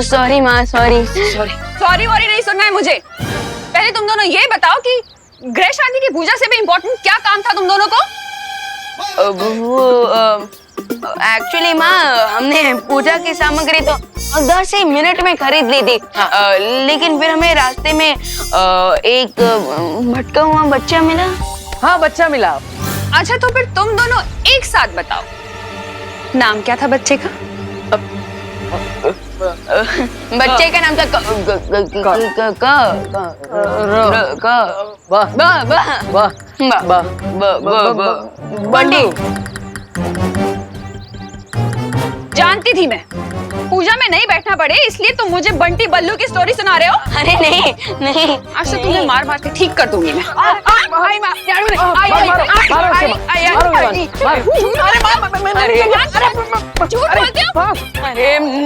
सॉरी माँ, सॉरी। सॉरी वॉरी नहीं सुनना है मुझे। पहले तुम दोनों ये बताओ कि ग्रह शांति की पूजा से भी इम्पोर्टेंट क्या काम था तुम दोनों को? एक्चुअली माँ, हमने पूजा की सामग्री तो 10 ही मिनट में खरीद ली थी। लेकिन फिर हमें रास्ते में एक भटका हुआ बच्चा मिला। हाँ, बच्चा मिला। अच्छा, तो फिर तुम दोनों एक साथ बताओ, नाम क्या था बच्चे का? बच्चे का नाम था बंटी। जानती थी मैं पूजा में नहीं बैठना पड़े, इसलिए तुम मुझे बंटी बल्लू की स्टोरी सुना रहे हो। अरे नहीं नहीं, आज तो तुम्हें मार मार के ठीक कर दूंगी मैं।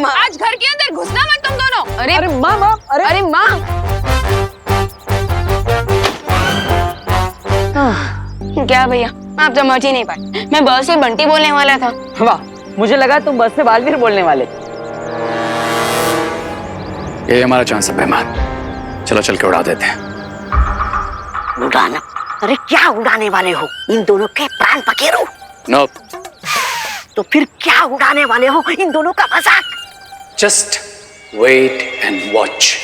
आज घर के अंदर घुसना मत तुम दोनों। अरे माँ, अरे माँ, क्या भैया, आप समझ ही नहीं पाए, मैं बस से बंटी बोलने वाला था। वाह, मुझे लगा तुम बस से बालवीर बोलने वाले। ये हमारा चांस है मेहमान, चलो चल के उड़ा देते हैं। उड़ाना? अरे क्या उड़ाने वाले हो? इन दोनों के प्राण पखेरु? नो। तो फिर क्या उड़ाने वाले हो? इन दोनों का मजाक? Just wait and watch.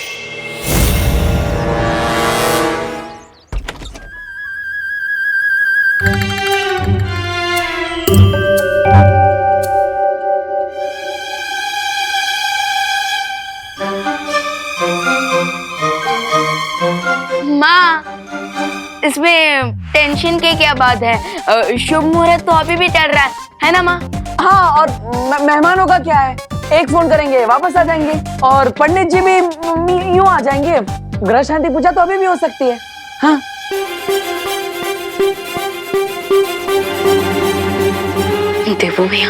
माँ, इसमें टेंशन की क्या बात है? शुभ मुहूर्त तो अभी भी चल रहा है ना माँ? हाँ, और मेहमानों का क्या है, एक फोन करेंगे वापस आ जाएंगे, और पंडित जी भी यूं आ जाएंगे। ग्रह शांति पूजा तो अभी भी हो सकती है। हाँ, देखो भैया,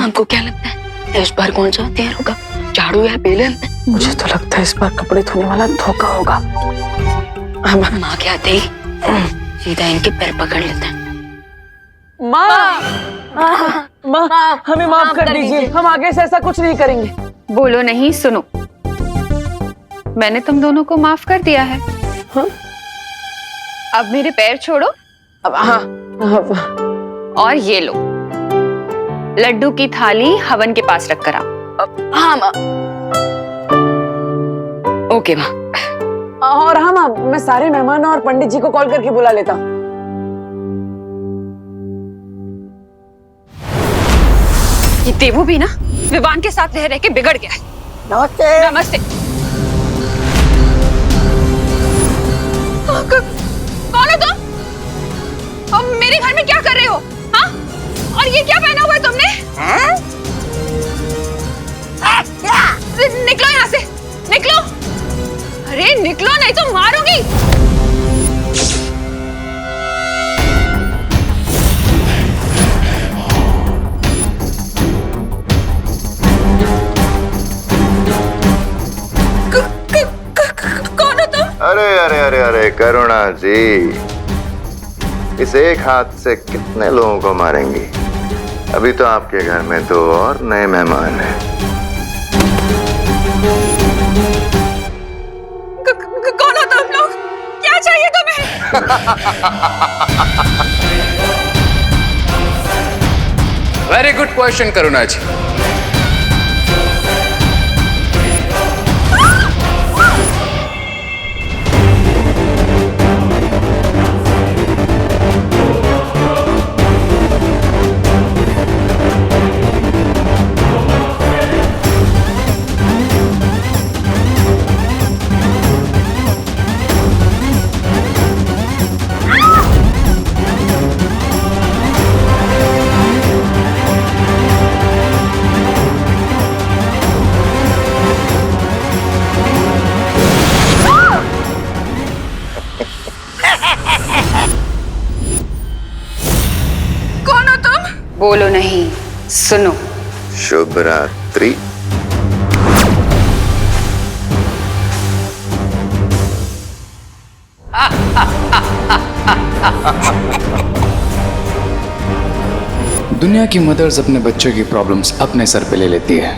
आपको क्या लगता है इस बार कौन सा हथियार होगा, झाड़ू या बेलन? मुझे तो लगता है इस बार कपड़े धोने वाला धोखा होगा। माँ के आते ही सीधा इनके पैर पकड़ लेते हैं। माँ, माँ, हमें माफ कर दीजिए, हम आगे से ऐसा कुछ नहीं करेंगे। बोलो नहीं, सुनो, मैंने तुम दोनों को माफ कर दिया है। हाँ? अब मेरे पैर छोड़ो। अब हाँ, और ये लो, लड्डू की थाली हवन के पास रख कर आओ। हाँ माँ। ओके माँ। और हाँ माँ, मैं सारे मेहमान और पंडित जी को कॉल करके बुला लेता हूँ। ये देवू भी ना विवान के साथ रह रह के बिगड़ गया है। नमस्ते। नमस्ते। कौन हो तुम? और मेरे घर में क्या कर रहे हो? हाँ? और ये क्या पहना हुआ है तुमने? निकलो यहाँ से, निकलो। अरे निकलो नहीं तो मारूंगी। कौन हो तुम? अरे अरे अरे अरे करुणा जी, इस एक हाथ से कितने लोगों को मारेंगी? अभी तो आपके घर में 2 और नए मेहमान हैं। कौन हो तुम लोग? क्या चाहिए तुम्हें? वेरी गुड क्वेश्चन करुणा जी। बोलो नहीं, सुनो। शुभ रात्रि। दुनिया की मदर्स अपने बच्चों की प्रॉब्लम्स अपने सर पे ले लेती है,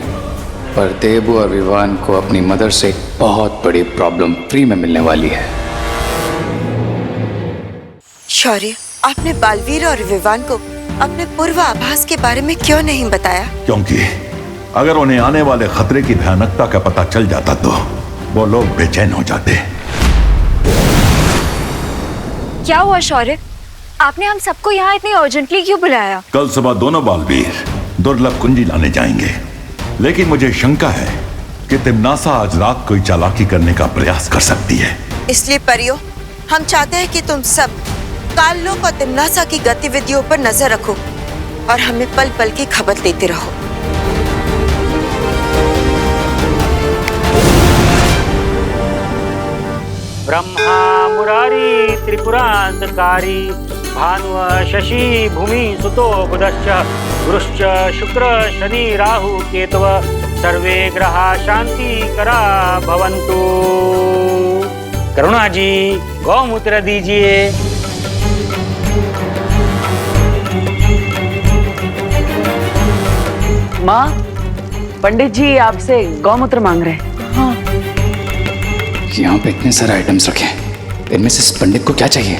पर देबू और विवान को अपनी मदर से एक बहुत बड़ी प्रॉब्लम फ्री में मिलने वाली है। शौर्य, आपने बालवीर और विवान को अपने पूर्व आभास के बारे में क्यों नहीं बताया? क्योंकि अगर उन्हें आने वाले खतरे की भयानकता का पता चल जाता तो वो लोग बेचैन हो जाते। क्या हुआ शौर्य? आपने हम सबको यहाँ इतनी अर्जेंटली क्यों बुलाया? कल सुबह दोनों बालवीर दुर्लभ कुंजी लाने जाएंगे, लेकिन मुझे शंका है कि तिम्नासा आज रात कोई चालाकी करने का प्रयास कर सकती है। इसलिए परियो, हम चाहते हैं कि तुम सब काललोक और तिम्नासा की गतिविधियों पर नजर रखो और हमें पल पल की खबर देते रहो। ब्रह्मा मुरारी त्रिपुरांतकारी भानु शशि भूमि सुतो बुधश्च गुरुश्च शुक्र शनि राहु केतव सर्वे ग्रहा शांति करा भवन्तु। करुणा जी, गौमूत्र दीजिए। माँ, पंडित जी आपसे गौमूत्र मांग रहे हैं। हाँ। यहाँ पे इतने सारे आइटम्स रखे हैं, इनमें से इस पंडित को क्या चाहिए?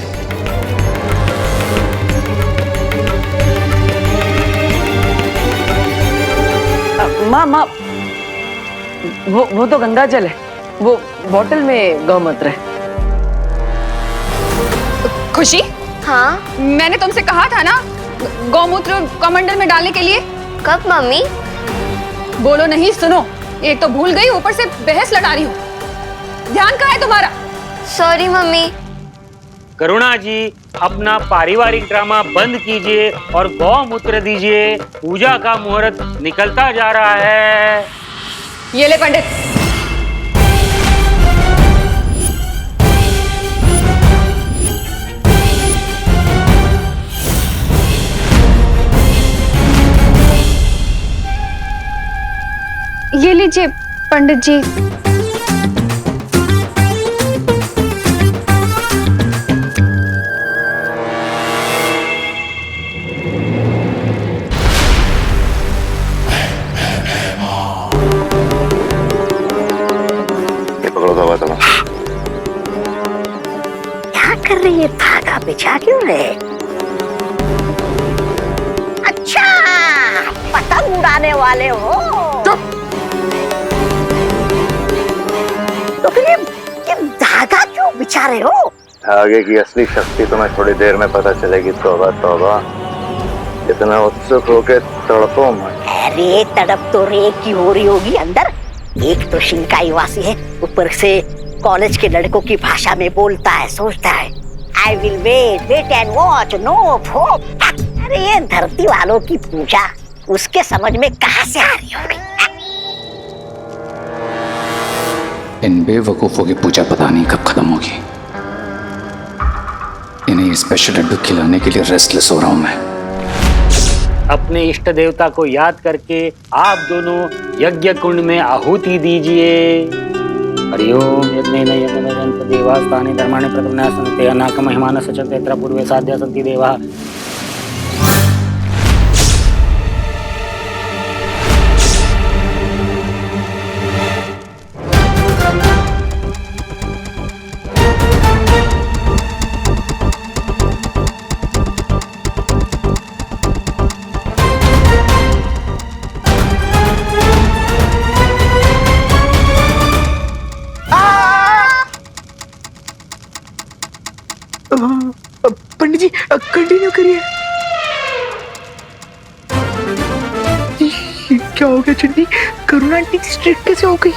माँ, वो तो गंगा जल है, वो बोतल में गौमूत्र है। खुशी? हाँ? मैंने तुमसे कहा था ना गौमूत्र कमंडल में डालने के लिए। कब मम्मी? बोलो नहीं, सुनो। एक तो भूल गई, ऊपर से बहस लड़ा रही हूँ। ध्यान कहाँ है तुम्हारा? Sorry mummy. करुणा जी, अपना पारिवारिक ड्रामा बंद कीजिए और गौमूत्र दीजिए। पूजा का मुहूर्त निकलता जा रहा है। ये ले पंडित। ये लीजिए पंडित जी, क्या कर रही है? धागा बिछा क्यों रहे? अच्छा, पतंग उड़ाने वाले हो? तो फिर ये धागा क्यों बिछा रहे हो? धागे की असली शक्ति तुम्हें थोड़ी देर में पता चलेगी। तौबा तौबा, इतना उत्सुक होके तड़पो मत। अरे तड़प तो रेत की हो रही होगी अंदर। एक तो शिंकाई वासी है, ऊपर से कॉलेज के लड़कों की भाषा में बोलता है, सोचता है I will wait and watch, no hope. अरे ये धरती वालों की पूजा उसके समझ में कहाँ से आ रही होगी? इन बेवकूफों की पूजा पता नहीं कब खत्म होगी। इन्हें स्पेशल लड्डू खिलाने के लिए रेस्टलेस हो रहा हूं मैं। अपने इष्ट देवता को याद करके आप दोनों यज्ञ कुंड में आहुति दीजिए। हरिओम यज्ञेन यज्ञ देवास्तानि धर्माणि प्रथमना सन्ति अनाक महिमान सचते यत्र पूर्वे साध्या सन्ति देवा। पंडित जी कंटिन्यू करिए। क्या हो गया चंडी? करुणा आंटी स्ट्रिक्ट कैसे हो गई?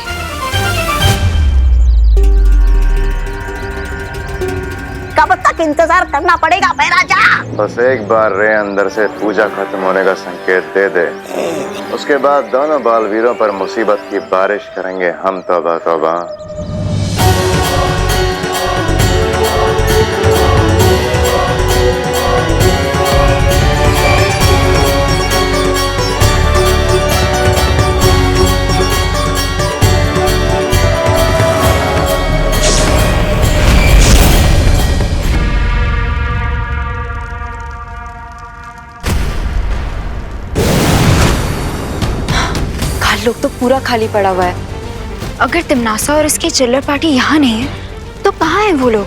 कब तक इंतजार करना पड़ेगा महाराजा? बस एक बार रे अंदर से पूजा खत्म होने का संकेत दे दे, उसके बाद दोनों बालवीरों पर मुसीबत की बारिश करेंगे हम। तौबा तौबा। लोग तो पूरा खाली पड़ा हुआ है। अगर तिमनासा और उसकी चिल्लर पार्टी यहाँ नहीं है तो कहाँ है वो लोग?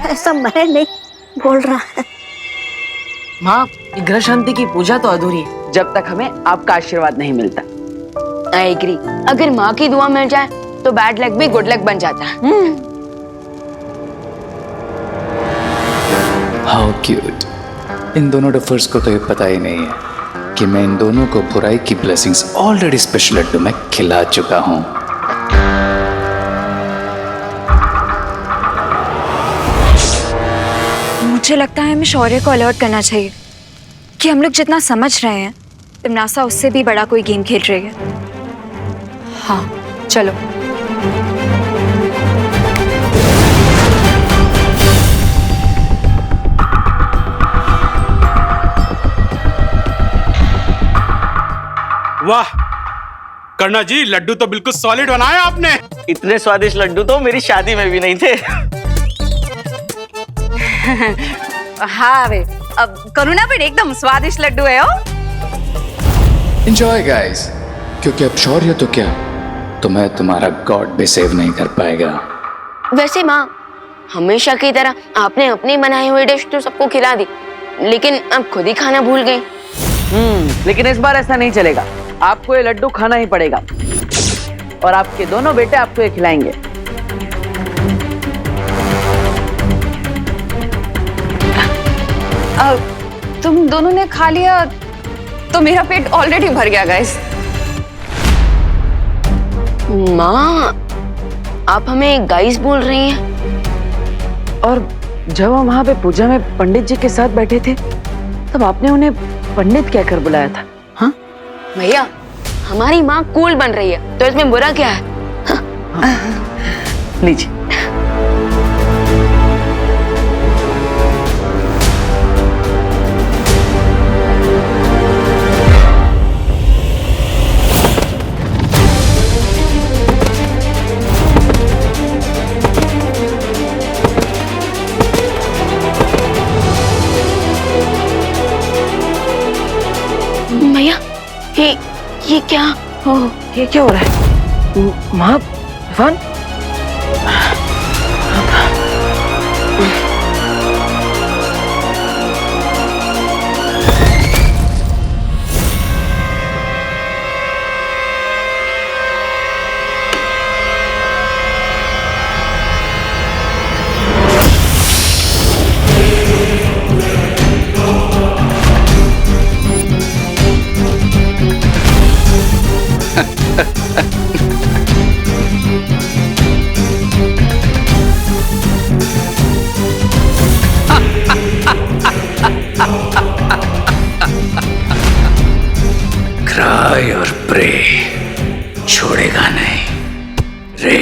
ऐसा मैं नहीं बोल रहा है। माँ, ये ग्रह शांति की पूजा तो अधूरी है जब तक हमें आपका आशीर्वाद नहीं मिलता। I agree. अगर माँ की दुआ मिल जाए तो बैड लक भी गुड लक बन जाता है। How cute. इन दोनों डफर्स को तो ये पता ही नहीं है कि मैं इन दोनों को बुराई की ब्लेसिंग्स ऑलरेडी स्पेशल लड्डू में खिला चुका हूँ। मुझे लगता है हमें शौर्य को अलर्ट करना चाहिए कि हम लोग जितना समझ रहे हैं तिमनासा उससे भी बड़ा कोई गेम खेल रही है। हाँ चलो। वाह कर्णा जी, लड्डू तो बिल्कुल सॉलिड बनाया आपने। इतने स्वादिष्ट लड्डू तो मेरी शादी में भी नहीं थे। हाँ वे, अब करुणा भी एकदम स्वादिष्ट लड्डू है। एंजॉय गाइस, क्योंकि अब शौर्य तो क्या, तुम्हें तुम्हारा गॉड भी सेव नहीं कर पाएगा। वैसे माँ, हमेशा की तरह आपने अपनी बनाई हुई डिश तो सबको खिला दी, लेकिन अब खुद ही खाना भूल गई। लेकिन इस बार ऐसा नहीं चलेगा। आपको ये लड्डू खाना ही पड़ेगा और आपके दोनों बेटे आपको ये खिलाएंगे। तुम दोनों ने खा लिया तो मेरा पेट ऑलरेडी भर गया गाइस। माँ, आप हमें गाइस बोल रही हैं? और जब हम वहां पे पूजा में पंडित जी के साथ बैठे थे तब आपने उन्हें पंडित कहकर बुलाया था? हाँ भैया, हमारी माँ कूल बन रही है तो इसमें बुरा क्या है? लीजिए। भैया, ये क्या? ये क्या हो रहा है? माँ, विवान? क्राई और प्रे छोड़ेगा नहीं रे।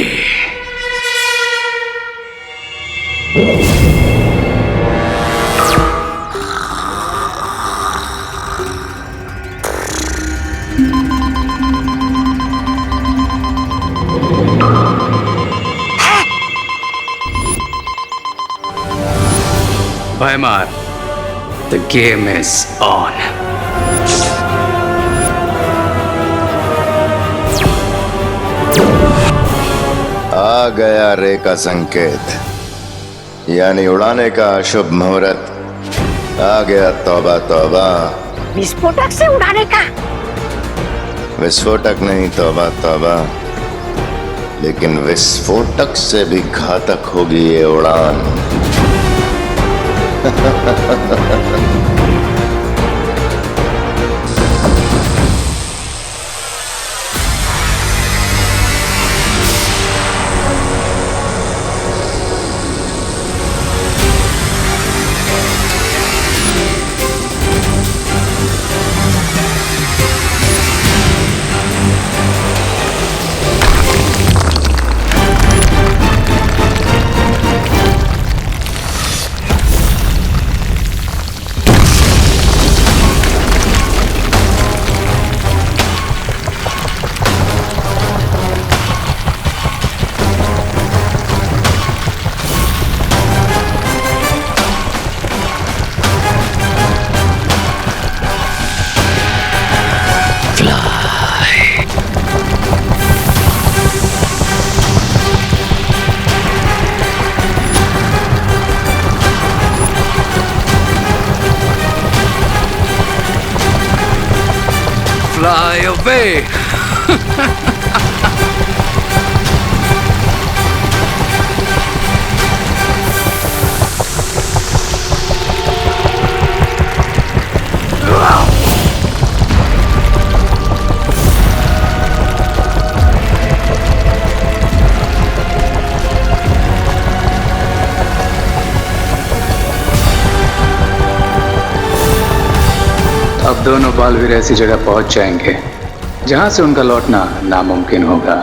Weimar, the game is on. आ गया रे का संकेत, यानी उड़ाने का शुभ मुहूर्त आ गया। तौबा तौबा। विस्फोटक से उड़ाने का? विस्फोटक नहीं, तौबा तौबा। लेकिन विस्फोटक से भी घातक होगी ये उड़ान। Fly away! अब दोनों बालवीर ऐसी जगह पहुंच जाएंगे जहां से उनका लौटना नामुमकिन होगा।